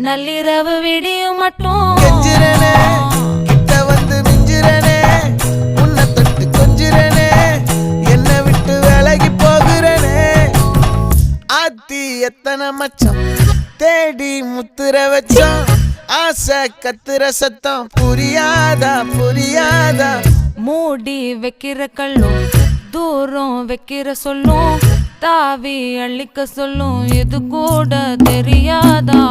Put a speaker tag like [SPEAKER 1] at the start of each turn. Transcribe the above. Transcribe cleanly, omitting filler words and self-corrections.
[SPEAKER 1] நள்ளிரவு விடியும் மட்டும்
[SPEAKER 2] கெஞ்சிரனே கிட்ட வந்து மிஞ்சிரனே உன்னை தொட்டு கொஞ்சிரனே என்னை விட்டு விலகி போகிறனே ஆத்தி எத்தனை மச்சம் தேடி முத்துற வச்சோம் ஆசை கத்துற சத்தம் புரியாதா புரியாதா
[SPEAKER 1] மூடி வைக்கிற கல்லும் தூரம் வைக்கிற சொல்லும் தாவி அள்ளிக்க சொல்லும் இது கூட தெரியாதா